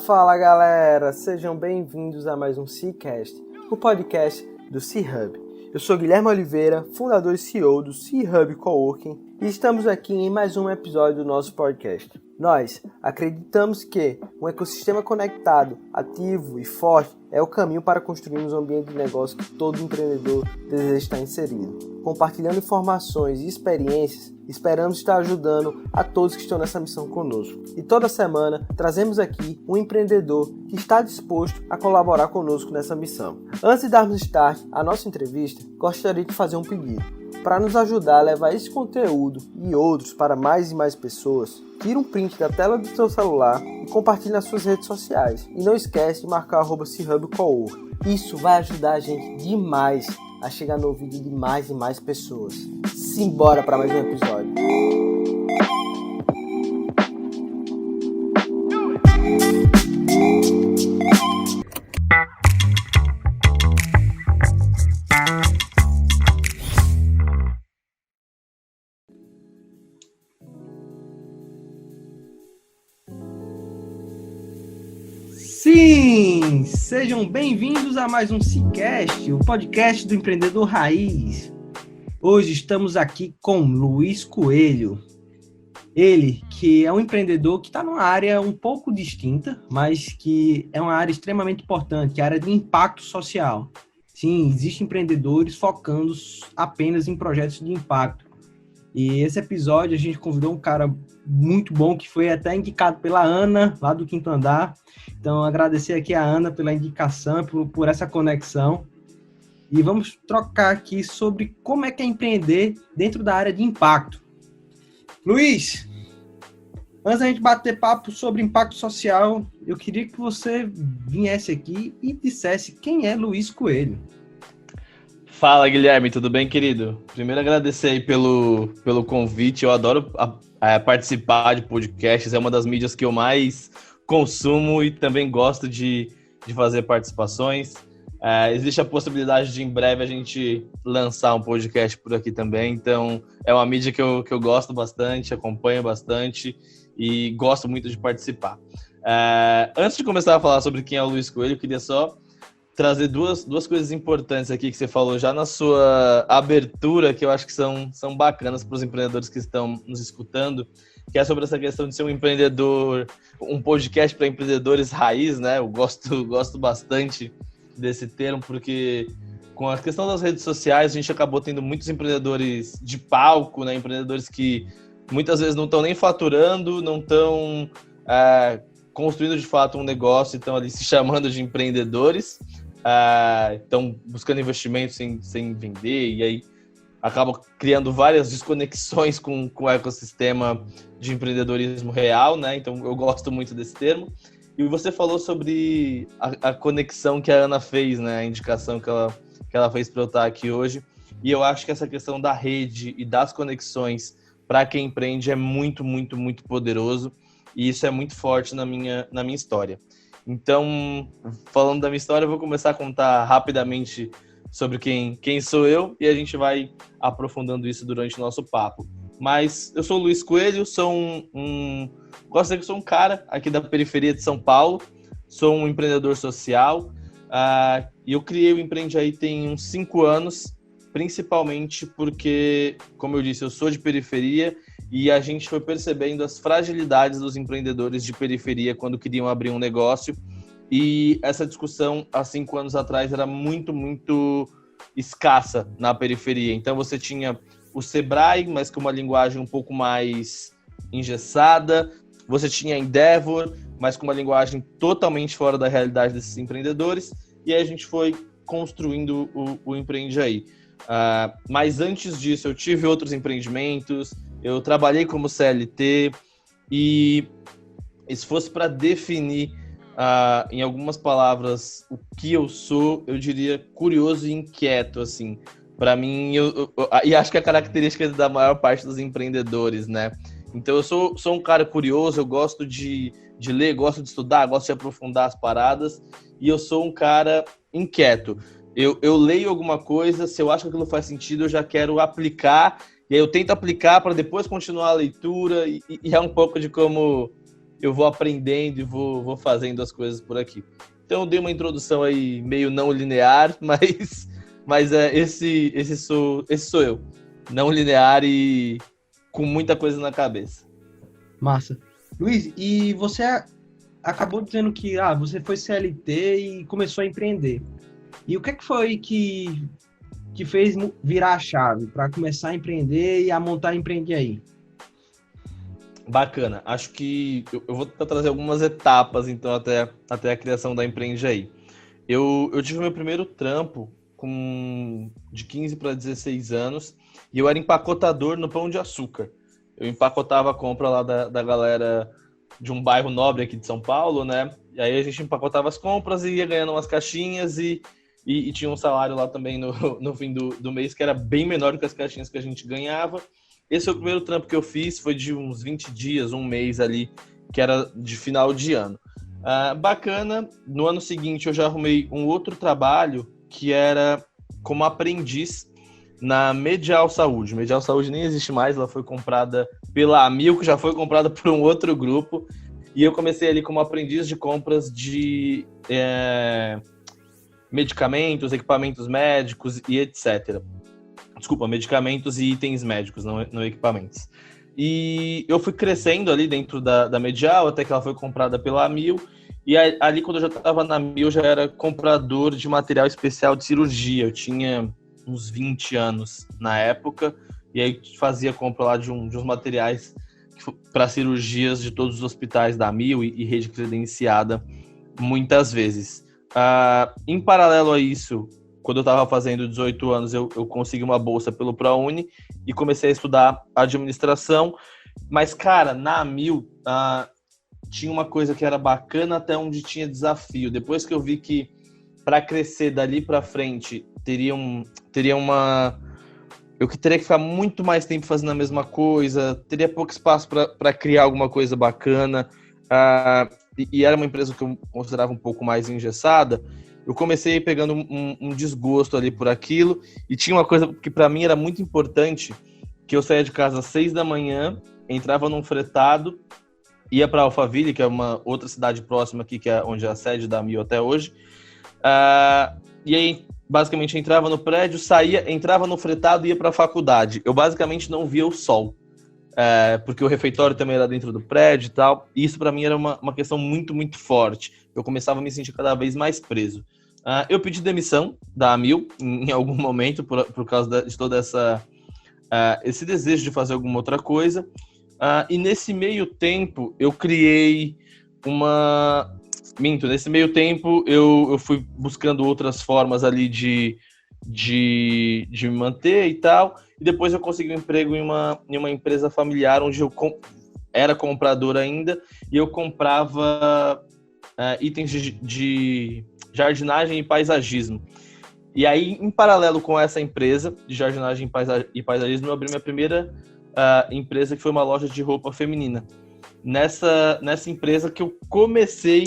Fala galera, sejam bem-vindos a mais um C-Cast, o podcast do C-Hub. Eu sou Guilherme Oliveira, fundador e CEO do C-Hub Coworking e estamos aqui em mais um episódio do nosso podcast. Nós acreditamos que um ecossistema conectado, ativo e forte é o caminho para construirmos um ambiente de negócio que todo empreendedor deseja estar inserido. Compartilhando informações e experiências, esperamos estar ajudando a todos que estão nessa missão conosco. E toda semana trazemos aqui um empreendedor que está disposto a colaborar conosco nessa missão. Antes de darmos start à nossa entrevista, gostaria de fazer um pedido. Para nos ajudar a levar esse conteúdo e outros para mais e mais pessoas, tira um print da tela do seu celular e compartilhe nas suas redes sociais. E não esquece de marcar @CHubCoworking. Isso vai ajudar a gente demais a chegar no ouvido de mais e mais pessoas. Simbora para mais um episódio. Sim, sejam bem-vindos a mais um C-Cast, o podcast do empreendedor raiz. Hoje estamos aqui com Luiz Coelho. Ele que é um empreendedor que está numa área um pouco distinta, mas que é uma área extremamente importante, que é a área de impacto social. Sim, existem empreendedores focando apenas em projetos de impacto. E esse episódio a gente convidou um cara muito bom, que foi até indicado pela Ana, lá do Quinto Andar. Então, agradecer aqui a Ana pela indicação, por essa conexão. E vamos trocar aqui sobre como é que é empreender dentro da área de impacto. Luiz, antes da gente bater papo sobre impacto social, eu queria que você viesse aqui e dissesse quem é Luiz Coelho. Fala, Guilherme, tudo bem, querido? Primeiro, agradecer aí pelo convite. Eu adoro participar de podcasts, é uma das mídias que eu mais consumo e também gosto de fazer participações. Existe a possibilidade de, em breve, a gente lançar um podcast por aqui também. Então, é uma mídia que eu gosto bastante, acompanho bastante e gosto muito de participar. Antes de começar a falar sobre quem é o Luiz Coelho, eu queria só trazer duas coisas importantes aqui que você falou já na sua abertura, que eu acho que são bacanas para os empreendedores que estão nos escutando, que é sobre essa questão de ser um empreendedor, um podcast para empreendedores raiz, né? Eu gosto bastante desse termo, porque com a questão das redes sociais, a gente acabou tendo muitos empreendedores de palco, né? Empreendedores que muitas vezes não estão nem faturando, não estão construindo de fato um negócio, estão ali se chamando de empreendedores, estão buscando investimento sem vender, e aí acabam criando várias desconexões com o ecossistema de empreendedorismo real, né? Então eu gosto muito desse termo. E você falou sobre a conexão que a Ana fez, né? A indicação que ela fez para eu estar aqui hoje. E eu acho que essa questão da rede e das conexões para quem empreende é muito, muito, muito poderoso. E isso é muito forte na minha história. Então, falando da minha história, eu vou começar a contar rapidamente sobre quem sou eu e a gente vai aprofundando isso durante o nosso papo. Mas eu sou o Luiz Coelho, sou gosto de dizer que sou um cara aqui da periferia de São Paulo, sou um empreendedor social e eu criei o Empreende Aí tem uns 5 anos, principalmente porque, como eu disse, eu sou de periferia e a gente foi percebendo as fragilidades dos empreendedores de periferia quando queriam abrir um negócio. E essa discussão, há 5 anos atrás, era muito, muito escassa na periferia. Então, você tinha o Sebrae, mas com uma linguagem um pouco mais engessada. Você tinha a Endeavor, mas com uma linguagem totalmente fora da realidade desses empreendedores. E aí a gente foi construindo o Empreende Aí. Mas antes disso, eu tive outros empreendimentos, eu trabalhei como CLT e se fosse para definir em algumas palavras o que eu sou, eu diria curioso e inquieto, assim. Para mim, e acho que é a característica da maior parte dos empreendedores, né? Então eu sou um cara curioso, eu gosto de ler, gosto de estudar, gosto de aprofundar as paradas e eu sou um cara inquieto. Eu leio alguma coisa, se eu acho que aquilo faz sentido, eu já quero aplicar, e aí eu tento aplicar para depois continuar a leitura, e é um pouco de como eu vou aprendendo e vou fazendo as coisas por aqui. Então eu dei uma introdução aí meio não linear, mas esse sou eu. Não linear e com muita coisa na cabeça. Massa. Luiz, e você acabou dizendo que você foi CLT e começou a empreender. E o que é que foi que fez virar a chave para começar a empreender e a montar Empreende Aí? Bacana. Acho que eu vou tentar trazer algumas etapas, então, até a criação da Empreende Aí. Eu tive meu primeiro trampo de 15 para 16 anos e eu era empacotador no Pão de Açúcar. Eu empacotava a compra lá da galera de um bairro nobre aqui de São Paulo, né? E aí a gente empacotava as compras e ia ganhando umas caixinhas e tinha um salário lá também no fim do mês que era bem menor do que as caixinhas que a gente ganhava. Esse foi o primeiro trampo que eu fiz, foi de uns 20 dias, um mês ali, que era de final de ano. Bacana, no ano seguinte eu já arrumei um outro trabalho que era como aprendiz na Medial Saúde. Medial Saúde nem existe mais, ela foi comprada pela Amil, que já foi comprada por um outro grupo, e eu comecei ali como aprendiz de compras de medicamentos, equipamentos médicos e etc. Desculpa, medicamentos e itens médicos, não equipamentos. E eu fui crescendo ali dentro da Medial, até que ela foi comprada pela Amil, e ali quando eu já estava na Amil, eu já era comprador de material especial de cirurgia. Eu tinha uns 20 anos na época, e aí fazia compra lá de uns materiais para cirurgias de todos os hospitais da Amil e rede credenciada muitas vezes. Em paralelo a isso, quando eu estava fazendo 18 anos, eu consegui uma bolsa pelo ProUni e comecei a estudar administração. Mas, cara, na Amil, tinha uma coisa que era bacana até onde tinha desafio. Depois que eu vi que para crescer dali para frente, eu teria que ficar muito mais tempo fazendo a mesma coisa, teria pouco espaço para criar alguma coisa bacana, e era uma empresa que eu considerava um pouco mais engessada. Eu comecei pegando um desgosto ali por aquilo, e tinha uma coisa que para mim era muito importante, que eu saía de casa às 6 da manhã, entrava num fretado, ia para Alphaville, que é uma outra cidade próxima aqui, que é onde é a sede da Amil até hoje, e aí basicamente entrava no prédio, saía, entrava no fretado e ia para a faculdade. Eu basicamente não via o sol, porque o refeitório também era dentro do prédio e tal, e isso para mim era uma questão muito, muito forte. Eu começava a me sentir cada vez mais preso. Eu pedi demissão da Amil em algum momento por causa de toda esse desejo de fazer alguma outra coisa, e nesse meio tempo eu criei nesse meio tempo eu fui buscando outras formas ali de me manter e tal, e depois eu consegui um emprego em uma empresa familiar onde eu era comprador ainda, e eu comprava itens de jardinagem e paisagismo. E aí, em paralelo com essa empresa de jardinagem e paisagismo, eu abri minha primeira empresa, que foi uma loja de roupa feminina. Nessa empresa que eu comecei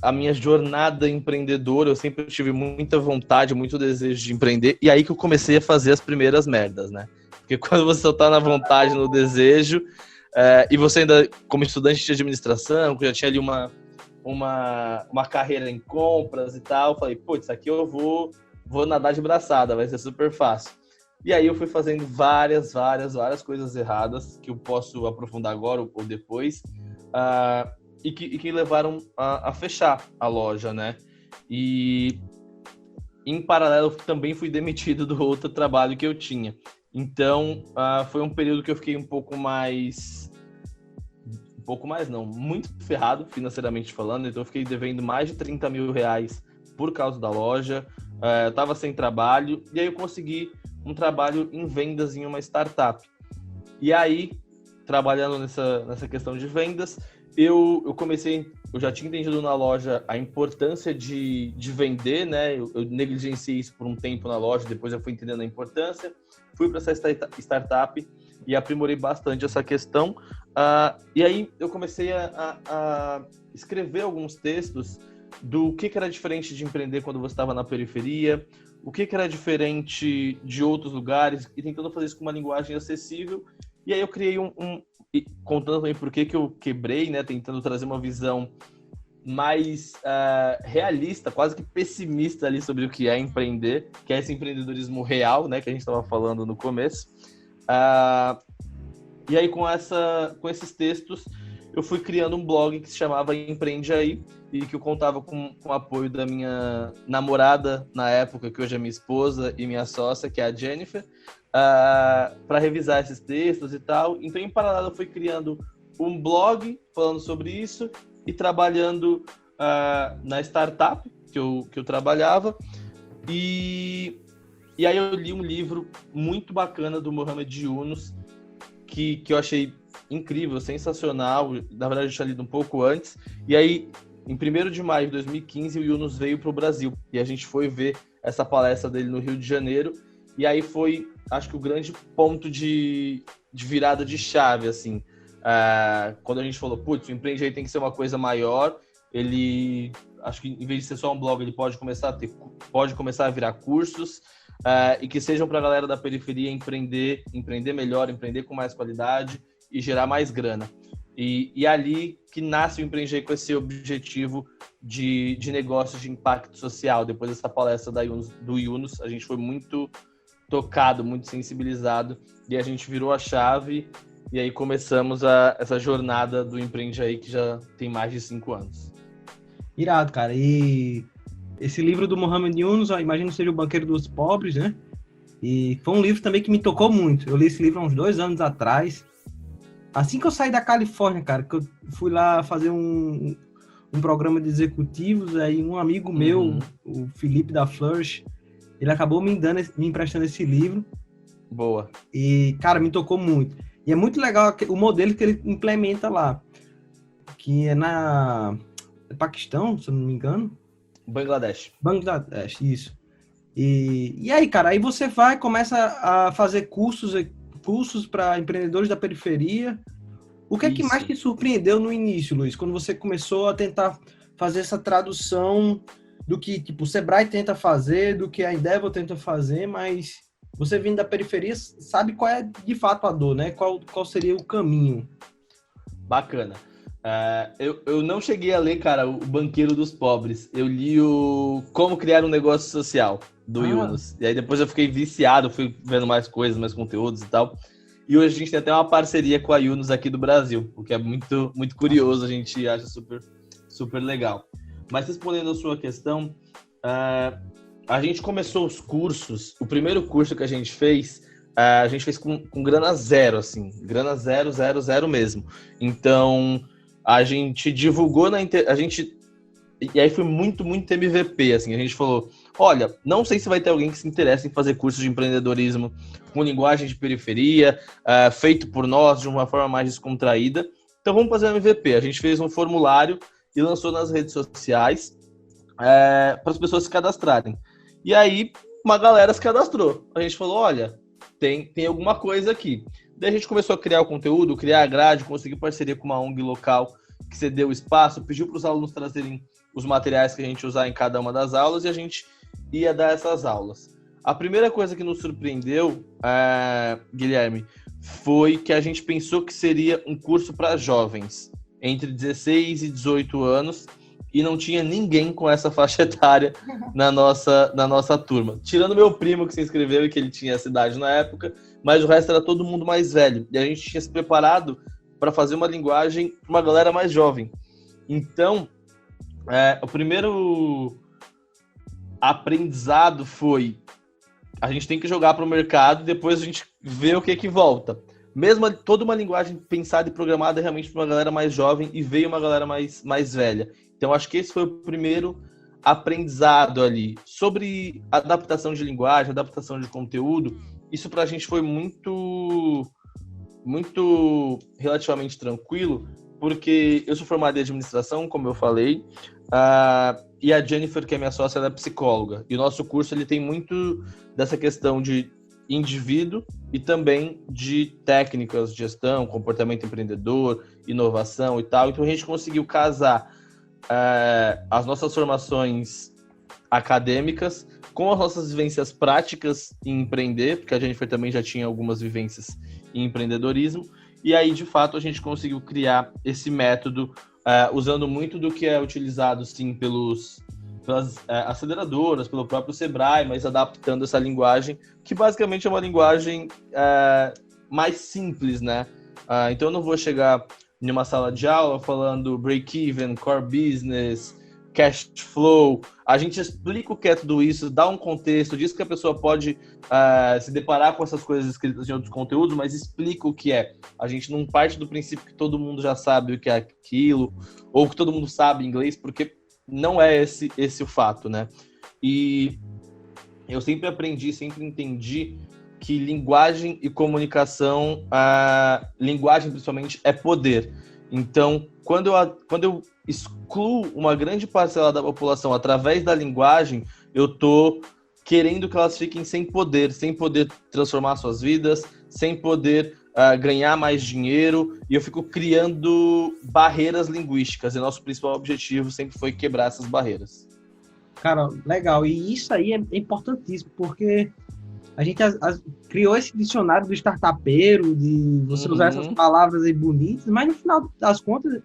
a minha jornada empreendedora. Eu sempre tive muita vontade, muito desejo de empreender, e aí que eu comecei a fazer as primeiras merdas, né? Porque quando você só tá na vontade, no desejo, e você ainda, como estudante de administração, que já tinha ali uma carreira em compras e tal, eu falei, putz, aqui eu vou nadar de braçada, vai ser super fácil. E aí eu fui fazendo várias coisas erradas, que eu posso aprofundar agora ou depois, e que levaram a fechar a loja, né? E em paralelo também fui demitido do outro trabalho que eu tinha. Então foi um período que eu fiquei muito ferrado financeiramente falando. Então eu fiquei devendo mais de 30 mil reais por causa da loja. Eu estava sem trabalho, e aí eu consegui um trabalho em vendas em uma startup. E aí, trabalhando nessa questão de vendas, eu já tinha entendido na loja a importância de vender, né? Eu negligenciei isso por um tempo na loja, depois eu fui entendendo a importância, fui para essa startup e aprimorei bastante essa questão. E aí eu comecei a escrever alguns textos do que era diferente de empreender quando você estava na periferia, o que era diferente de outros lugares, e tentando fazer isso com uma linguagem acessível. E aí eu criei contando também por que eu quebrei, né? Tentando trazer uma visão mais realista, quase que pessimista ali sobre o que é empreender, que é esse empreendedorismo real, né? Que a gente estava falando no começo. E aí com esses textos eu fui criando um blog que se chamava Empreende Aí, e que eu contava com o apoio da minha namorada na época, que hoje é minha esposa, e minha sócia, que é a Jennifer, para revisar esses textos e tal. Então, em paralelo, eu fui criando um blog falando sobre isso e trabalhando na startup que eu trabalhava. E aí eu li um livro muito bacana do Muhammad Yunus, que eu achei incrível, sensacional. Na verdade, eu tinha lido um pouco antes. E aí, em 1º de maio de 2015, o Yunus veio para o Brasil. E a gente foi ver essa palestra dele no Rio de Janeiro. E aí foi, acho que, o grande ponto de virada de chave, assim. Quando a gente falou, putz, o Empreende Aí tem que ser uma coisa maior. Ele, acho que em vez de ser só um blog, ele pode começar a virar cursos. E que sejam para a galera da periferia empreender melhor, empreender com mais qualidade e gerar mais grana. E ali que nasce o Empreende Aí, com esse objetivo de negócios de impacto social. Depois dessa palestra do Yunus, a gente foi muito tocado, muito sensibilizado, e a gente virou a chave, e aí começamos essa jornada do Empreende Aí, que já tem mais de 5 anos. Irado, cara. E esse livro do Muhammad Yunus, imagino que seja O Banqueiro dos Pobres, né? E foi um livro também que me tocou muito. Eu li esse livro há uns 2 anos atrás. Assim que eu saí da Califórnia, cara, que eu fui lá fazer um programa de executivos, aí um amigo meu, o Felipe da Flourish, ele acabou me emprestando esse livro. Boa. E, cara, me tocou muito. E é muito legal o modelo que ele implementa lá, que é na Paquistão, se eu não me engano. Bangladesh, isso. E aí, cara, aí você começa a fazer cursos para empreendedores da periferia. O que é que mais te surpreendeu no início, Luiz, quando você começou a tentar fazer essa tradução do que, tipo, o Sebrae tenta fazer, do que a Endeavor tenta fazer, mas você vindo da periferia sabe qual é de fato a dor, né? Qual seria o caminho? Bacana. Eu não cheguei a ler, cara, O Banqueiro dos Pobres. Eu li o Como Criar um Negócio Social, do Yunus. E aí depois eu fiquei viciado, fui vendo mais coisas, mais conteúdos e tal. E hoje a gente tem até uma parceria com a Yunus aqui do Brasil, o que é muito, muito curioso, a gente acha super, super legal. Mas respondendo a sua questão, a gente começou os cursos, o primeiro curso que a gente fez com grana zero, assim, grana zero mesmo. Então, a gente divulgou e aí foi muito, muito MVP, assim, a gente falou, olha, não sei se vai ter alguém que se interessa em fazer curso de empreendedorismo com linguagem de periferia, feito por nós de uma forma mais descontraída, então vamos fazer um MVP. A gente fez um formulário e lançou nas redes sociais para as pessoas se cadastrarem. E aí, uma galera se cadastrou. A gente falou, olha, tem alguma coisa aqui. Daí a gente começou a criar o conteúdo, criar a grade, conseguiu parceria com uma ONG local que cedeu o espaço, pediu para os alunos trazerem os materiais que a gente usar em cada uma das aulas, e a gente ia dar essas aulas. A primeira coisa que nos surpreendeu, Guilherme, foi que a gente pensou que seria um curso para jovens, entre 16 e 18 anos, e não tinha ninguém com essa faixa etária na nossa turma. Tirando meu primo, que se inscreveu e que ele tinha essa idade na época, mas o resto era todo mundo mais velho. E a gente tinha se preparado para fazer uma linguagem para uma galera mais jovem. Então, o primeiro aprendizado foi: a gente tem que jogar para o mercado e depois a gente vê o que volta. Mesmo toda uma linguagem pensada e programada realmente para uma galera mais jovem, e veio uma galera mais velha. Então, acho que esse foi o primeiro aprendizado ali. Sobre adaptação de linguagem, adaptação de conteúdo, isso para a gente foi muito, muito relativamente tranquilo, porque eu sou formado em administração, como eu falei, e a Jennifer, que é minha sócia, ela é psicóloga. E o nosso curso ele tem muito dessa questão de indivíduo e também de técnicas de gestão, comportamento empreendedor, inovação e tal. Então a gente conseguiu casar as nossas formações acadêmicas com as nossas vivências práticas em empreender, porque a Jennifer também já tinha algumas vivências em empreendedorismo, e aí, de fato, a gente conseguiu criar esse método usando muito do que é utilizado, sim, pelas aceleradoras, pelo próprio Sebrae, mas adaptando essa linguagem, que basicamente é uma linguagem mais simples, né? Então eu não vou chegar em uma sala de aula falando break-even, core business, cash flow. A gente explica o que é tudo isso, dá um contexto, diz que a pessoa pode se deparar com essas coisas escritas em outros conteúdos, mas explica o que é. A gente não parte do princípio que todo mundo já sabe o que é aquilo, ou que todo mundo sabe inglês, porque não é esse o fato, né? E eu sempre aprendi, sempre entendi que linguagem e comunicação, linguagem principalmente, é poder. Então, quando eu excluo uma grande parcela da população através da linguagem, eu tô querendo que elas fiquem sem poder transformar suas vidas, sem poder ganhar mais dinheiro, e eu fico criando barreiras linguísticas, e nosso principal objetivo sempre foi quebrar essas barreiras. Cara, legal. E isso aí é importantíssimo, porque a gente criou esse dicionário do startupeiro, de você usar essas palavras aí bonitas, mas no final das contas,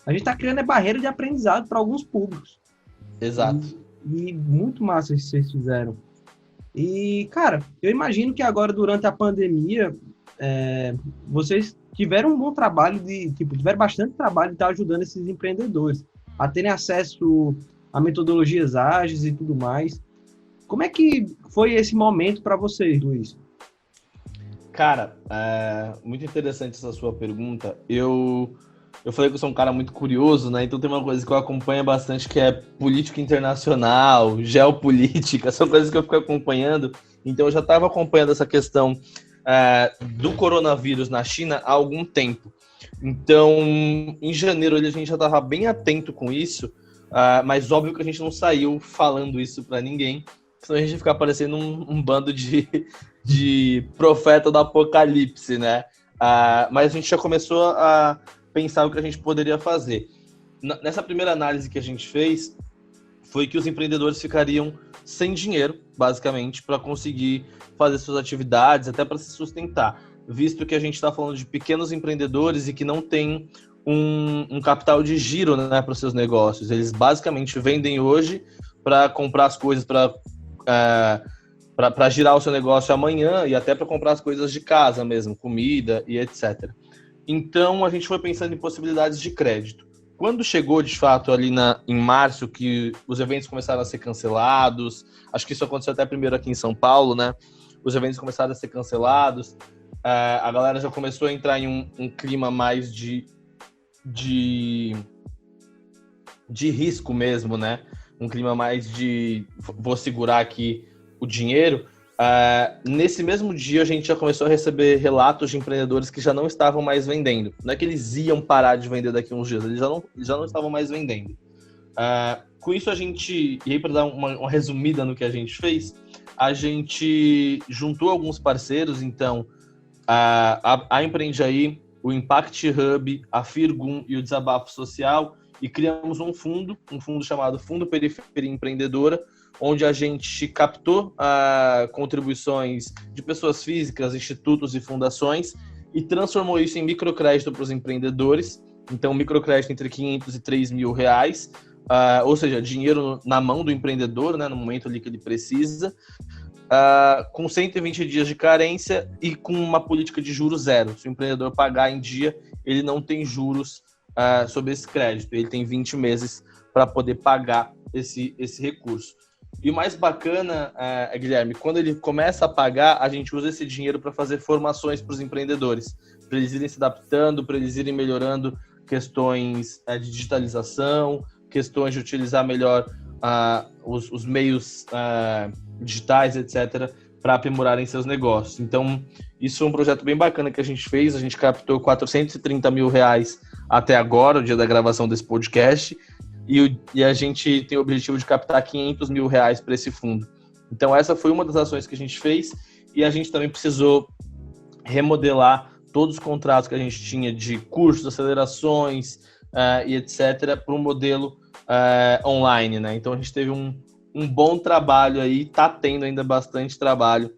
a gente está criando barreira de aprendizado para alguns públicos. Exato. E muito massa isso que vocês fizeram. E, cara, eu imagino que agora, durante a pandemia, vocês tiveram um bom trabalho tiveram bastante trabalho de estar ajudando esses empreendedores a terem acesso a metodologias ágeis e tudo mais. Como é que foi esse momento para vocês, Luiz? Cara, muito interessante essa sua pergunta. Eu falei que eu sou um cara muito curioso, né? Então tem uma coisa que eu acompanho bastante, que é política internacional, geopolítica, são coisas que eu fico acompanhando. Então eu já estava acompanhando essa questão do coronavírus na China há algum tempo. Então, em janeiro, a gente já estava bem atento com isso, mas óbvio que a gente não saiu falando isso para ninguém, senão a gente ia ficar parecendo um bando de profeta do apocalipse, né? Mas a gente já começou a pensar o que a gente poderia fazer. Nessa primeira análise que a gente fez, foi que os empreendedores ficariam sem dinheiro, basicamente, para conseguir fazer suas atividades, até para se sustentar, visto que a gente está falando de pequenos empreendedores e que não tem um capital de giro, né, para os seus negócios. Eles basicamente vendem hoje para comprar as coisas para girar o seu negócio amanhã e até para comprar as coisas de casa mesmo, comida e etc. Então, a gente foi pensando em possibilidades de crédito. Quando chegou, de fato, ali em março, que os eventos começaram a ser cancelados, acho que isso aconteceu até primeiro aqui em São Paulo, né? Os eventos começaram a ser cancelados, a galera já começou a entrar em um clima mais de risco mesmo, né? Um clima mais de vou segurar aqui o dinheiro. Nesse mesmo dia, a gente já começou a receber relatos de empreendedores que já não estavam mais vendendo. Não é que eles iam parar de vender daqui a uns dias, eles já não estavam mais vendendo. Com isso, e aí para dar uma resumida no que a gente fez, a gente juntou alguns parceiros, então, a Empreende Aí, o Impact Hub, a Firgum e o Desabafo Social, e criamos um fundo chamado Fundo Periferia Empreendedora, onde a gente captou contribuições de pessoas físicas, institutos e fundações e transformou isso em microcrédito para os empreendedores. Então, microcrédito entre 500 e 3 mil reais, ou seja, dinheiro na mão do empreendedor, né, no momento ali que ele precisa, com 120 dias de carência e com uma política de juros zero. Se o empreendedor pagar em dia, ele não tem juros sobre esse crédito, ele tem 20 meses para poder pagar esse recurso. E o mais bacana, Guilherme, quando ele começa a pagar, a gente usa esse dinheiro para fazer formações para os empreendedores, para eles irem se adaptando, para eles irem melhorando questões de digitalização, questões de utilizar melhor os meios digitais, etc., para aprimorarem seus negócios. Então, isso é um projeto bem bacana que a gente fez. A gente captou 430 mil reais até agora, o dia da gravação desse podcast, e a gente tem o objetivo de captar 500 mil reais para esse fundo. Então, essa foi uma das ações que a gente fez, e a gente também precisou remodelar todos os contratos que a gente tinha de cursos, acelerações e etc., para um modelo online, né? Então, a gente teve um um bom trabalho aí, tá tendo ainda bastante trabalho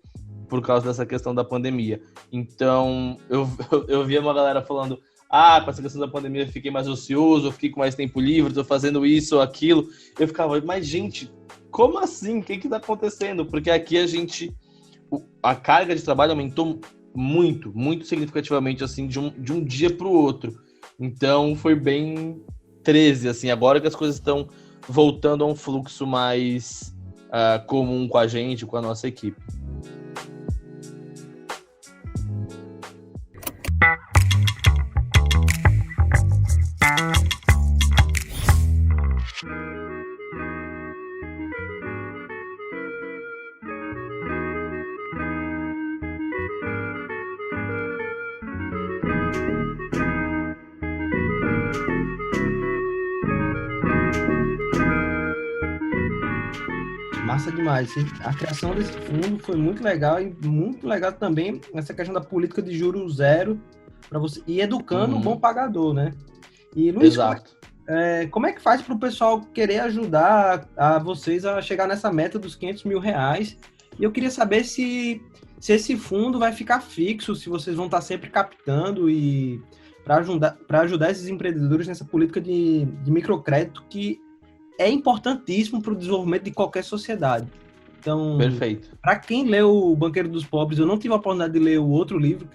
por causa dessa questão da pandemia. Então, eu via uma galera falando, com essa questão da pandemia eu fiquei mais ocioso, eu fiquei com mais tempo livre, tô fazendo isso ou aquilo. Eu ficava, mas gente, como assim? O que tá acontecendo? Porque aqui a carga de trabalho aumentou muito, muito significativamente, assim, de um dia pro outro. Então, foi bem 13, assim, agora que as coisas estão voltando a um fluxo mais comum com a gente, com a nossa equipe. Massa demais. A criação desse fundo foi muito legal e muito legal também essa questão da política de juros zero para você e educando o bom pagador, né? E Luiz, Exato. Como é que faz para o pessoal querer ajudar a vocês a chegar nessa meta dos R$500 mil? E eu queria saber se esse fundo vai ficar fixo, se vocês vão estar sempre captando e para ajudar esses empreendedores nessa política de microcrédito que é importantíssimo para o desenvolvimento de qualquer sociedade. Então, perfeito. Para quem leu O Banqueiro dos Pobres, eu não tive a oportunidade de ler o outro livro,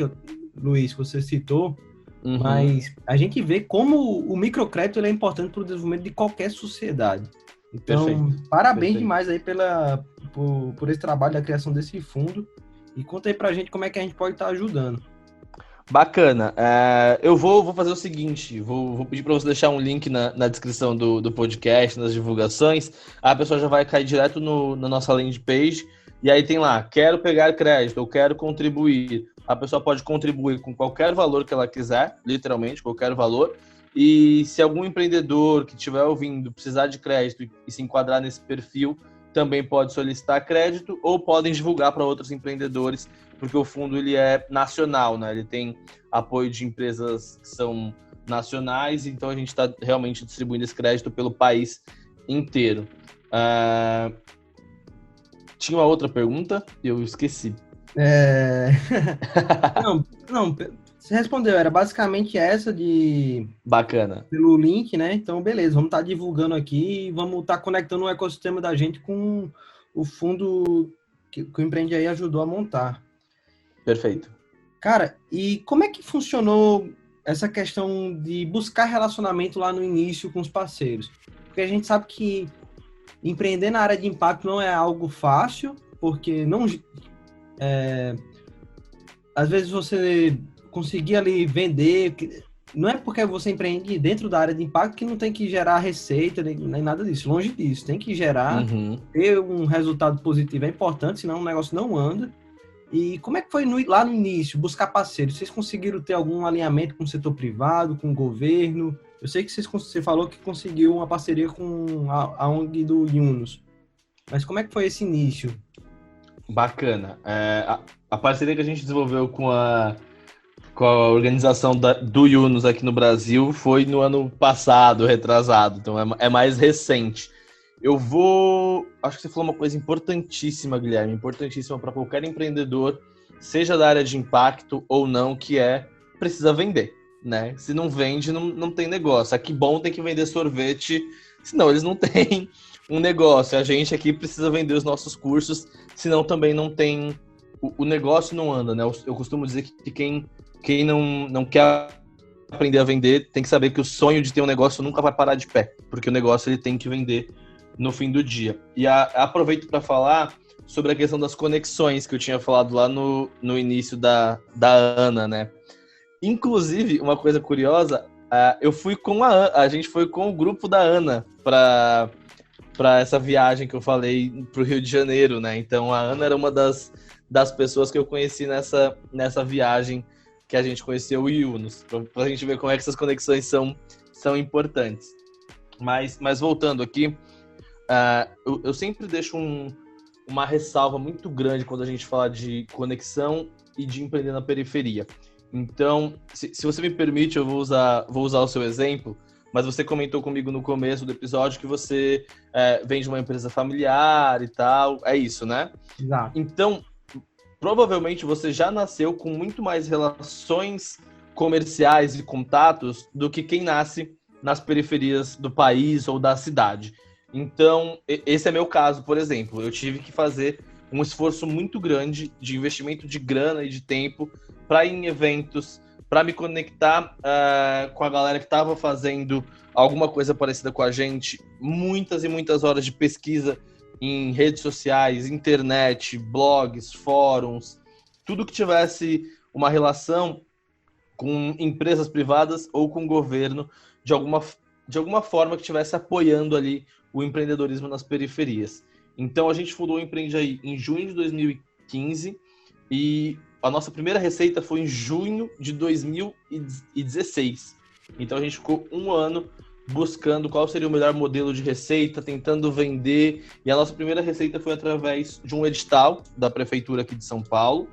Luiz, que você citou, mas a gente vê como o microcrédito ele é importante para o desenvolvimento de qualquer sociedade. Então, parabéns demais aí por esse trabalho da criação desse fundo. E conta aí pra gente como é que a gente pode estar ajudando. Bacana. Eu vou fazer o seguinte, vou pedir para você deixar um link na descrição do podcast, nas divulgações. A pessoa já vai cair direto na nossa landing page. E aí tem lá, quero pegar crédito, eu quero contribuir. A pessoa pode contribuir com qualquer valor que ela quiser, literalmente, qualquer valor. E se algum empreendedor que estiver ouvindo precisar de crédito e se enquadrar nesse perfil, também pode solicitar crédito ou podem divulgar para outros empreendedores, porque o fundo ele é nacional, né? Ele tem apoio de empresas que são nacionais, então a gente está realmente distribuindo esse crédito pelo país inteiro. Tinha uma outra pergunta? Eu esqueci. Não, você respondeu, era basicamente essa Bacana. Pelo link, né? Então, beleza, vamos estar divulgando aqui e vamos estar conectando o ecossistema da gente com o fundo que o Empreende Aí ajudou a montar. Perfeito. Cara, e como é que funcionou essa questão de buscar relacionamento lá no início com os parceiros? Porque a gente sabe que empreender na área de impacto não é algo fácil, porque às vezes você conseguir ali vender, não é porque você empreende dentro da área de impacto que não tem que gerar receita, nem nada disso, longe disso, tem que gerar, ter um resultado positivo é importante, senão o negócio não anda. E como é que foi lá no início, buscar parceiros? Vocês conseguiram ter algum alinhamento com o setor privado, com o governo? Eu sei que você falou que conseguiu uma parceria com a ONG do Yunus, mas como é que foi esse início? Bacana. A parceria que a gente desenvolveu com a organização do Yunus aqui no Brasil foi no ano passado, retrasado, então é mais recente. Acho que você falou uma coisa importantíssima, Guilherme, importantíssima para qualquer empreendedor, seja da área de impacto ou não, que precisa vender, né? Se não vende, não tem negócio. Aqui bom tem que vender sorvete, senão eles não têm um negócio. A gente aqui precisa vender os nossos cursos, senão também não tem, o negócio não anda, né? Eu costumo dizer que quem não quer aprender a vender tem que saber que o sonho de ter um negócio nunca vai parar de pé, porque o negócio ele tem que vender no fim do dia. E aproveito para falar sobre a questão das conexões que eu tinha falado lá no início da Ana, né? Inclusive, uma coisa curiosa, eu fui com a gente foi com o grupo da Ana para essa viagem que eu falei para o Rio de Janeiro, né? Então a Ana era uma das pessoas que eu conheci nessa viagem que a gente conheceu o Yunus, para a gente ver como é que essas conexões são importantes. Mas voltando aqui, eu sempre deixo uma ressalva muito grande quando a gente fala de conexão e de empreender na periferia. Então, se você me permite, eu vou usar o seu exemplo, mas você comentou comigo no começo do episódio que você vem de uma empresa familiar e tal. É isso, né? Exato. Então, provavelmente você já nasceu com muito mais relações comerciais e contatos do que quem nasce nas periferias do país ou da cidade. Então, esse é meu caso, por exemplo. Eu tive que fazer um esforço muito grande de investimento de grana e de tempo para ir em eventos, para me conectar com a galera que estava fazendo alguma coisa parecida com a gente, muitas e muitas horas de pesquisa em redes sociais, internet, blogs, fóruns, tudo que tivesse uma relação com empresas privadas ou com o governo, de alguma forma que estivesse apoiando ali o empreendedorismo nas periferias. Então a gente fundou o Empreende Aí em junho de 2015 e a nossa primeira receita foi em junho de 2016. Então a gente ficou um ano buscando qual seria o melhor modelo de receita, tentando vender. E a nossa primeira receita foi através de um edital da prefeitura aqui de São Paulo.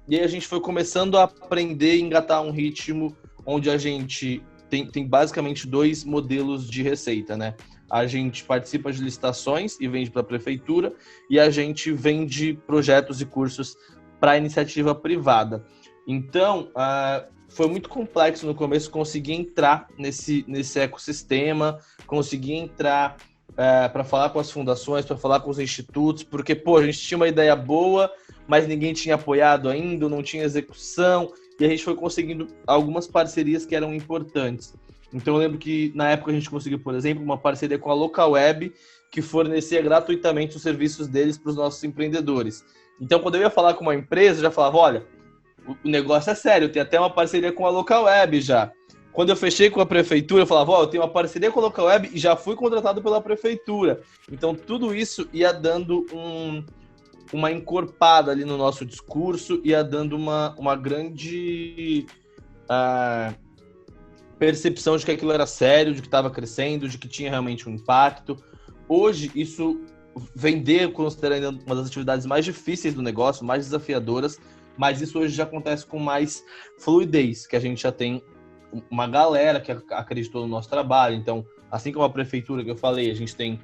E aí a gente foi começando a aprender e engatar um ritmo onde a gente tem basicamente 2 modelos de receita, né? A gente participa de licitações e vende para a prefeitura, e a gente vende projetos e cursos para a iniciativa privada. Então, foi muito complexo no começo conseguir entrar nesse ecossistema, conseguir entrar para falar com as fundações, para falar com os institutos, porque, a gente tinha uma ideia boa, mas ninguém tinha apoiado ainda, não tinha execução, e a gente foi conseguindo algumas parcerias que eram importantes. Então eu lembro que na época a gente conseguiu, por exemplo, uma parceria com a Localweb, que fornecia gratuitamente os serviços deles para os nossos empreendedores. Então quando eu ia falar com uma empresa, eu já falava, olha, o negócio é sério, tem até uma parceria com a Localweb já. Quando eu fechei com a prefeitura, eu falava, eu tenho uma parceria com a Localweb e já fui contratado pela prefeitura. Então tudo isso ia dando uma encorpada ali no nosso discurso, ia dando uma grande percepção de que aquilo era sério, de que estava crescendo, de que tinha realmente um impacto. Hoje, vender considerando uma das atividades mais difíceis do negócio, mais desafiadoras, mas isso hoje já acontece com mais fluidez, que a gente já tem uma galera que acreditou no nosso trabalho. Então, assim como a prefeitura que eu falei, a gente tem,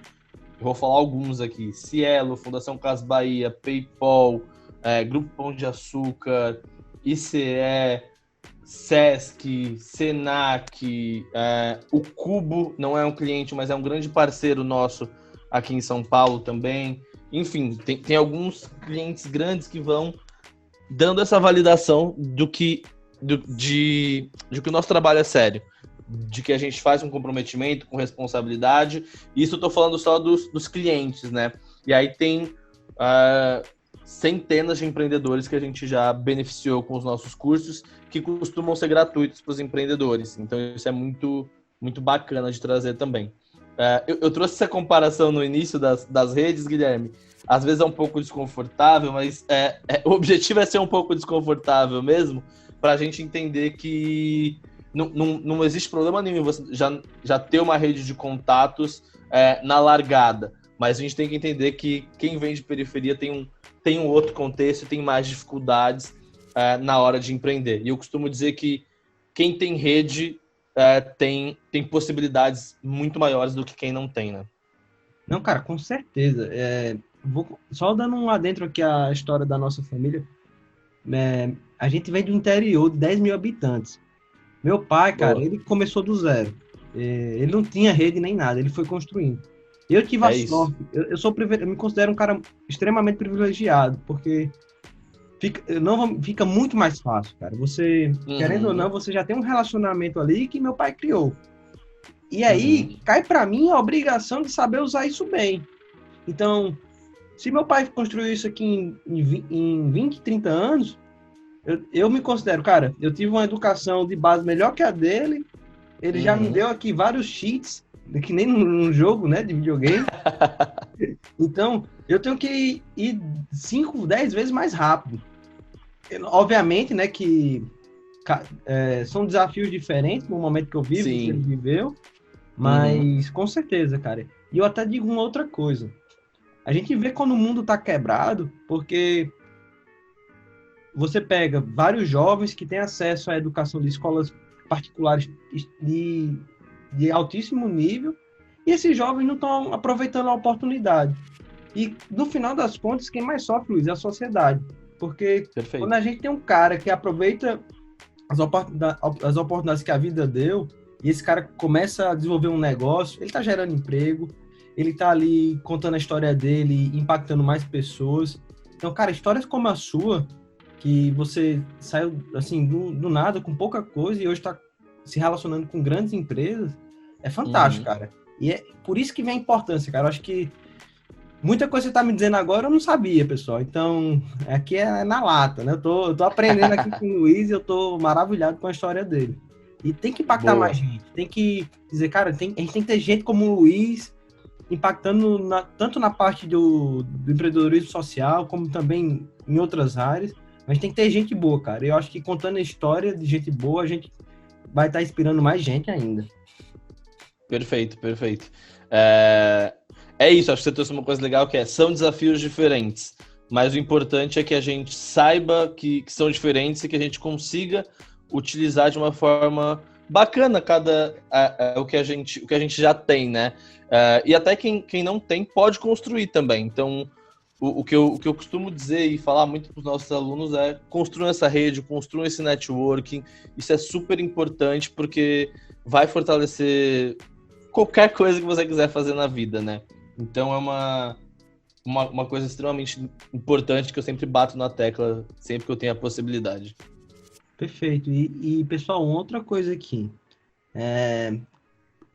eu vou falar alguns aqui, Cielo, Fundação Casas Bahia, PayPal, Grupo Pão de Açúcar, ICE, Sesc, Senac, o Cubo não é um cliente, mas é um grande parceiro nosso aqui em São Paulo também. Enfim, tem alguns clientes grandes que vão dando essa validação de que o nosso trabalho é sério, de que a gente faz um comprometimento com responsabilidade. Isso eu estou falando só dos clientes, né? E aí tem centenas de empreendedores que a gente já beneficiou com os nossos cursos, que costumam ser gratuitos para os empreendedores. Então isso é muito, muito bacana de trazer também. Eu trouxe essa comparação no início das redes, Guilherme. Às vezes é um pouco desconfortável, mas o objetivo é ser um pouco desconfortável mesmo, para a gente entender que não existe problema nenhum em você já ter uma rede de contatos na largada. Mas a gente tem que entender que quem vem de periferia tem um outro contexto e tem mais dificuldades na hora de empreender. E eu costumo dizer que quem tem rede tem possibilidades muito maiores do que quem não tem, né? Não, cara, com certeza. Só dando um adentro aqui à história da nossa família. A gente vem do interior de 10 mil habitantes. Meu pai, cara, ele começou do zero. Ele não tinha rede nem nada, ele foi construindo. Eu tive a sorte, eu me considero um cara extremamente privilegiado, porque fica muito mais fácil, cara. Você, querendo ou não, você já tem um relacionamento ali que meu pai criou. E aí, cai pra mim a obrigação de saber usar isso bem. Então, se meu pai construiu isso aqui em 20, 30 anos, eu me considero, cara, eu tive uma educação de base melhor que a dele, ele já me deu aqui vários cheats, que nem num jogo, né, de videogame. Então, eu tenho que ir 5, 10 vezes mais rápido. Obviamente, né, que são desafios diferentes no momento que eu vivo, que ele viveu, mas com certeza, cara. E eu até digo uma outra coisa. A gente vê quando o mundo tá quebrado, porque você pega vários jovens que têm acesso à educação de escolas particulares de de altíssimo nível, e esses jovens não estão aproveitando a oportunidade. E, no final das contas, quem mais sofre, Luiz, é a sociedade. Porque Perfeito. quando a gente tem um cara que aproveita as oportunidades que a vida deu, e esse cara começa a desenvolver um negócio, ele está gerando emprego, ele está ali contando a história dele, impactando mais pessoas. Então, cara, histórias como a sua, que você saiu assim do nada, com pouca coisa, e hoje está se relacionando com grandes empresas, é fantástico, cara. E é por isso que vem a importância, cara. Eu acho que muita coisa que você tá me dizendo agora eu não sabia, pessoal. Então, aqui é na lata, né? Eu tô aprendendo aqui com o Luiz e eu tô maravilhado com a história dele. E tem que impactar Boa. mais gente. Tem que dizer, cara, a gente tem que ter gente como o Luiz impactando tanto na parte do empreendedorismo social, como também em outras áreas. Mas tem que ter gente boa, cara. E eu acho que contando a história de gente boa, a gente vai estar inspirando mais gente ainda. Perfeito. É isso, acho que você trouxe uma coisa legal que são desafios diferentes, mas o importante é que a gente saiba que são diferentes e que a gente consiga utilizar de uma forma bacana o que a gente já tem, né? E até quem não tem pode construir também. Então, o que eu costumo dizer e falar muito para os nossos alunos é: construam essa rede, construam esse networking. Isso é super importante porque vai fortalecer qualquer coisa que você quiser fazer na vida, né? Então é uma coisa extremamente importante que eu sempre bato na tecla, sempre que eu tenho a possibilidade. Perfeito. E pessoal, outra coisa aqui.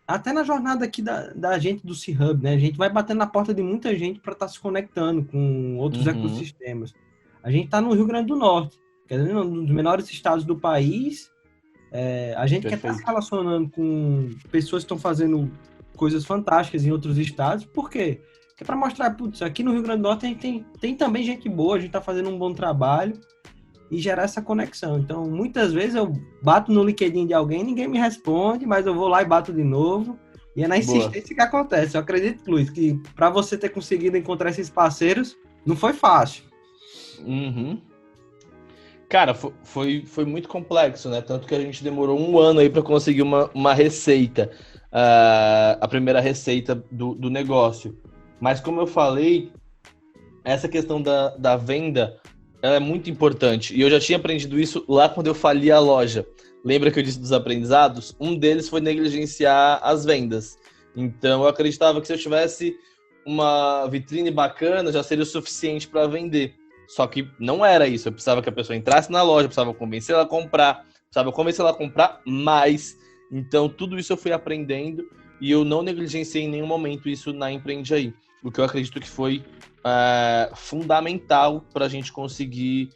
Até na jornada aqui da gente do C-Hub, né? A gente vai batendo na porta de muita gente para estar se conectando com outros ecossistemas. A gente está no Rio Grande do Norte, que é um dos menores estados do país. A gente quer estar se relacionando com pessoas que estão fazendo coisas fantásticas em outros estados. Por quê? Porque é para mostrar, putz, aqui no Rio Grande do Norte a gente tem também gente boa, a gente está fazendo um bom trabalho e gerar essa conexão. Então, muitas vezes eu bato no LinkedIn de alguém, ninguém me responde, mas eu vou lá e bato de novo. E é na insistência que acontece. Eu acredito, Luiz, que para você ter conseguido encontrar esses parceiros, não foi fácil. Cara, foi muito complexo, né? Tanto que a gente demorou 1 ano aí para conseguir uma receita, a primeira receita do negócio. Mas como eu falei, essa questão da venda, ela é muito importante. E eu já tinha aprendido isso lá quando eu fali a loja. Lembra que eu disse dos aprendizados? Um deles foi negligenciar as vendas. Então eu acreditava que se eu tivesse uma vitrine bacana, já seria o suficiente para vender. Só que não era isso. Eu precisava que a pessoa entrasse na loja, precisava convencer ela a comprar mais. Então tudo isso eu fui aprendendo e eu não negligenciei em nenhum momento isso na Empreende Aí. O que eu acredito que foi fundamental para a gente conseguir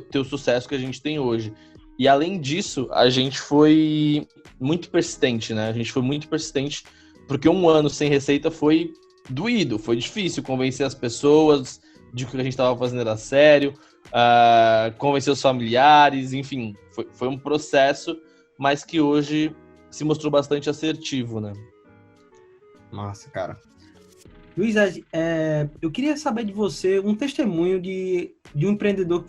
ter o sucesso que a gente tem hoje. E além disso, a gente foi muito persistente, né? A gente foi muito persistente porque 1 ano sem receita foi doído, foi difícil convencer as pessoas de que o que a gente estava fazendo era sério, convencer os familiares, enfim, foi um processo, mas que hoje se mostrou bastante assertivo, né? Massa, cara. Luiz, eu queria saber de você um testemunho de um empreendedor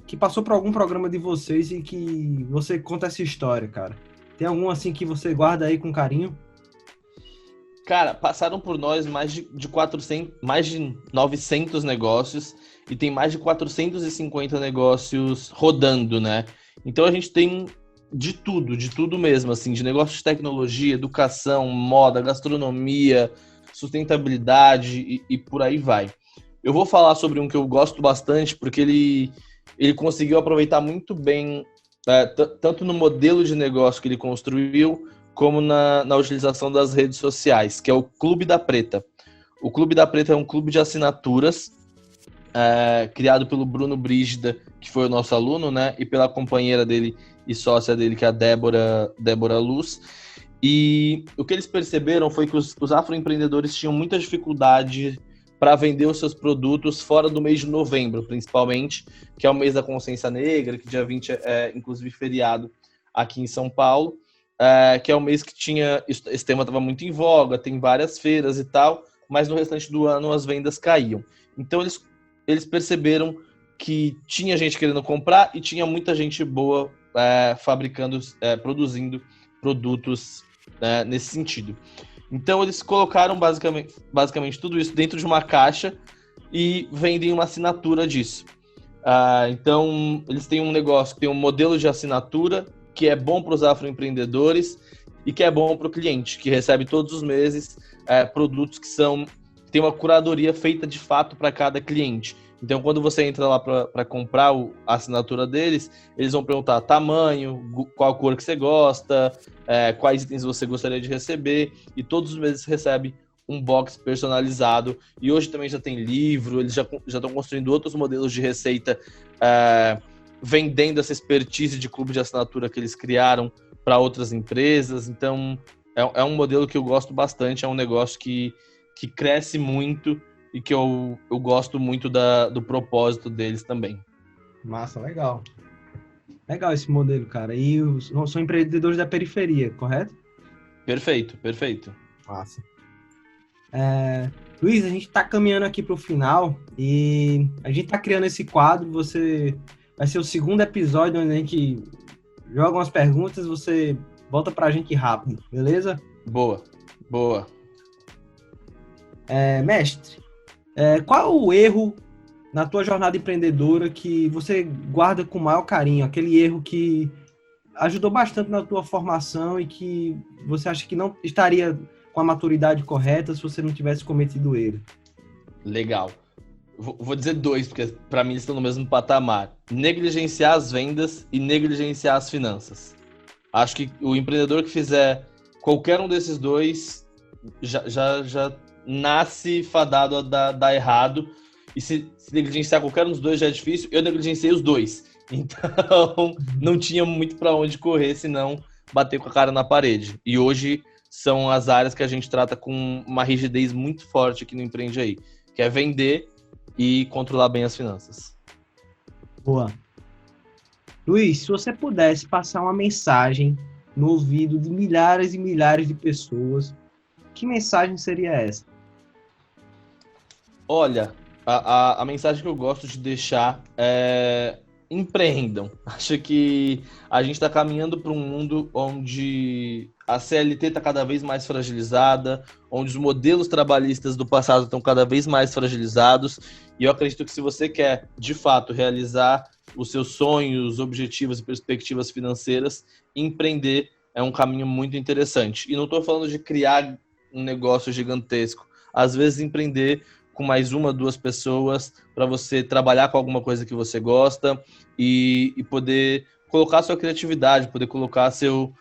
que passou por algum programa de vocês e que você conta essa história, cara. Tem algum assim que você guarda aí com carinho? Cara, passaram por nós mais de 900 negócios e tem mais de 450 negócios rodando, né? Então a gente tem de tudo mesmo, assim, de negócios de tecnologia, educação, moda, gastronomia, sustentabilidade e por aí vai. Eu vou falar sobre um que eu gosto bastante, porque ele conseguiu aproveitar muito bem, tanto no modelo de negócio que ele construiu, como na utilização das redes sociais, que é o Clube da Preta. O Clube da Preta é um clube de assinaturas criado pelo Bruno Brígida, que foi o nosso aluno, né, e pela companheira dele e sócia dele, que é a Débora Luz. E o que eles perceberam foi que os afroempreendedores tinham muita dificuldade para vender os seus produtos fora do mês de novembro, principalmente, que é o mês da consciência negra, que dia 20 é inclusive feriado aqui em São Paulo, que é o mês que esse tema estava muito em voga, tem várias feiras e tal, mas no restante do ano as vendas caíam. Então eles perceberam que tinha gente querendo comprar e tinha muita gente boa produzindo produtos né, nesse sentido. Então, eles colocaram basicamente tudo isso dentro de uma caixa e vendem uma assinatura disso. Então, eles têm um negócio, tem um modelo de assinatura que é bom para os afroempreendedores e que é bom para o cliente, que recebe todos os meses produtos que tem uma curadoria feita de fato para cada cliente. Então, quando você entra lá para comprar a assinatura deles, eles vão perguntar tamanho, qual cor que você gosta, quais itens você gostaria de receber, e todos os meses recebe um box personalizado. E hoje também já tem livro, eles já estão construindo outros modelos de receita, vendendo essa expertise de clube de assinatura que eles criaram para outras empresas. Então, é um modelo que eu gosto bastante, é um negócio que cresce muito e que eu gosto muito do propósito deles também. Massa, legal. Legal esse modelo, cara. E são empreendedores da periferia, correto? Perfeito. Massa. Luiz, a gente está caminhando aqui para o final e a gente está criando esse quadro. Vai ser o segundo episódio onde a gente joga umas perguntas, você volta para a gente rápido, beleza? Boa. Mestre, qual é o erro na tua jornada empreendedora que você guarda com o maior carinho? Aquele erro que ajudou bastante na tua formação e que você acha que não estaria com a maturidade correta se você não tivesse cometido ele? Legal. Vou dizer 2, porque para mim eles estão no mesmo patamar. Negligenciar as vendas e negligenciar as finanças. Acho que o empreendedor que fizer qualquer um desses 2 já nasce fadado a dar errado. E se negligenciar qualquer um dos 2 já é difícil, eu negligenciei os 2. Então, não tinha muito para onde correr, senão bater com a cara na parede. E hoje são as áreas que a gente trata com uma rigidez muito forte aqui no Empreende Aí, que é vender e controlar bem as finanças. Boa. Luiz, se você pudesse passar uma mensagem no ouvido de milhares e milhares de pessoas, que mensagem seria essa? Olha, a mensagem que eu gosto de deixar é: empreendam. Acho que a gente está caminhando para um mundo onde a CLT está cada vez mais fragilizada, onde os modelos trabalhistas do passado estão cada vez mais fragilizados, e eu acredito que se você quer, de fato, realizar os seus sonhos, objetivos e perspectivas financeiras, empreender é um caminho muito interessante. E não estou falando de criar um negócio gigantesco. Às vezes, empreender com mais 1, 2 pessoas, para você trabalhar com alguma coisa que você gosta e poder colocar sua criatividade, poder colocar seu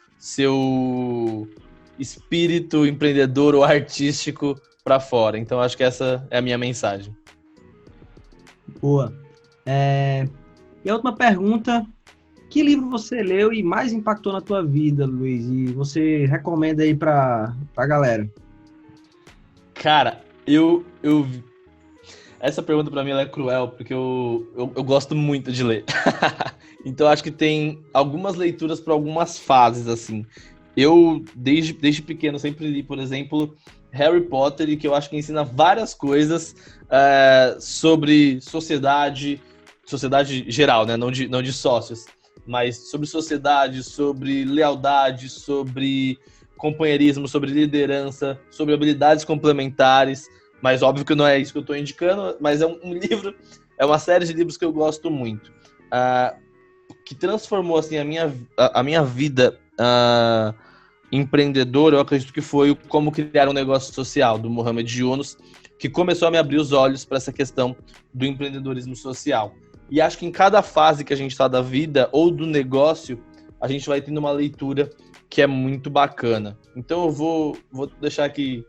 espírito empreendedor ou artístico para fora. Então, acho que essa é a minha mensagem. Boa. E a última pergunta: que livro você leu e mais impactou na tua vida, Luiz? E você recomenda aí pra galera? Cara, essa pergunta pra mim ela é cruel, porque eu gosto muito de ler. Então acho que tem algumas leituras para algumas fases, assim. Eu, desde pequeno, sempre li, por exemplo, Harry Potter, e que eu acho que ensina várias coisas sobre sociedade geral, né? Não de sócios, mas sobre sociedade, sobre lealdade, sobre companheirismo, sobre liderança, sobre habilidades complementares. Mas óbvio que não é isso que eu estou indicando, mas é um livro, é uma série de livros que eu gosto muito, que transformou assim, a minha vida empreendedora. Eu acredito que foi o Como Criar um Negócio Social, do Mohamed Yunus, que começou a me abrir os olhos para essa questão do empreendedorismo social. E acho que em cada fase que a gente está da vida ou do negócio, a gente vai tendo uma leitura que é muito bacana. Então eu vou deixar aqui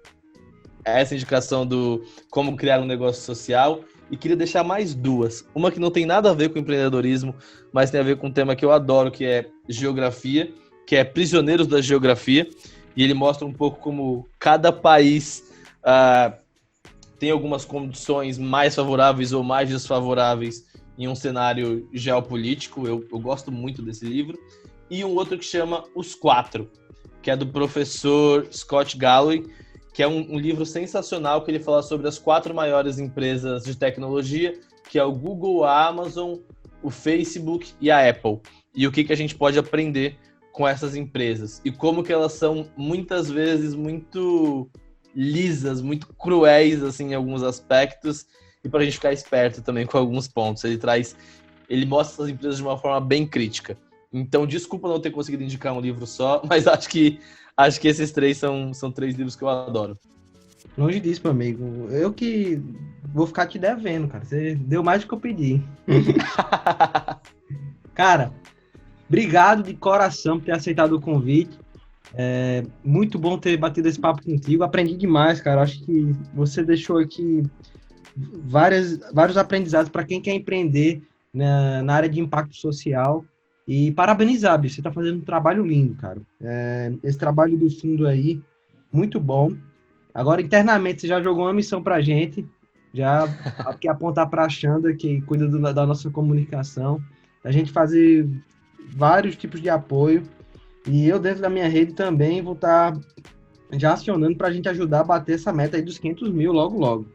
essa indicação do Como Criar um Negócio Social, e queria deixar mais 2. Uma que não tem nada a ver com empreendedorismo, mas tem a ver com um tema que eu adoro, que é geografia, que é Prisioneiros da Geografia, e ele mostra um pouco como cada país tem algumas condições mais favoráveis ou mais desfavoráveis em um cenário geopolítico. Eu gosto muito desse livro. E um outro que chama Os 4, que é do professor Scott Galloway, que é um livro sensacional, que ele fala sobre as 4 maiores empresas de tecnologia, que é o Google, a Amazon, o Facebook e a Apple. E o que a gente pode aprender com essas empresas e como que elas são muitas vezes muito lisas, muito cruéis assim, em alguns aspectos, e para a gente ficar esperto também com alguns pontos. Ele mostra essas empresas de uma forma bem crítica. Então, desculpa não ter conseguido indicar um livro só, mas acho que esses três são 3 livros que eu adoro. Longe disso, meu amigo. Eu que vou ficar te devendo, cara. Você deu mais do que eu pedi. Cara, obrigado de coração por ter aceitado o convite. É muito bom ter batido esse papo contigo. Aprendi demais, cara. Acho que você deixou aqui vários aprendizados para quem quer empreender na área de impacto social. E parabenizar, bicho. Você está fazendo um trabalho lindo, cara. Esse trabalho do fundo aí, muito bom. Agora, internamente, você já jogou uma missão pra gente. Já que apontar para a Xanda, que cuida da nossa comunicação. A gente fazer vários tipos de apoio. E eu, dentro da minha rede, também vou estar já acionando para a gente ajudar a bater essa meta aí dos 500 mil logo, logo.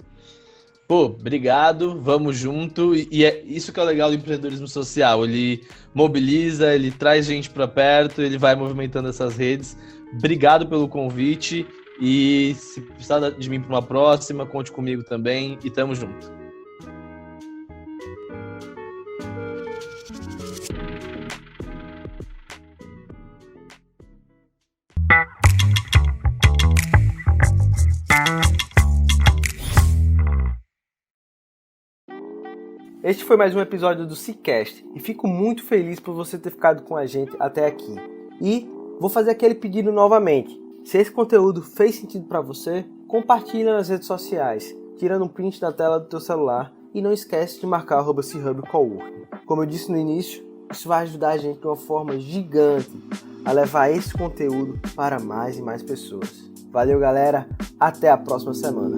Pô, obrigado, vamos junto. E é isso que é o legal do empreendedorismo social. Ele mobiliza, ele traz gente para perto, ele vai movimentando essas redes. Obrigado pelo convite. E se precisar de mim para uma próxima, conte comigo também. E tamo junto. Este foi mais um episódio do SeaCast e fico muito feliz por você ter ficado com a gente até aqui. E vou fazer aquele pedido novamente. Se esse conteúdo fez sentido para você, compartilha nas redes sociais, tirando um print da tela do teu celular e não esquece de marcar @CHubCoworking. Como eu disse no início, isso vai ajudar a gente de uma forma gigante a levar esse conteúdo para mais e mais pessoas. Valeu, galera! Até a próxima semana!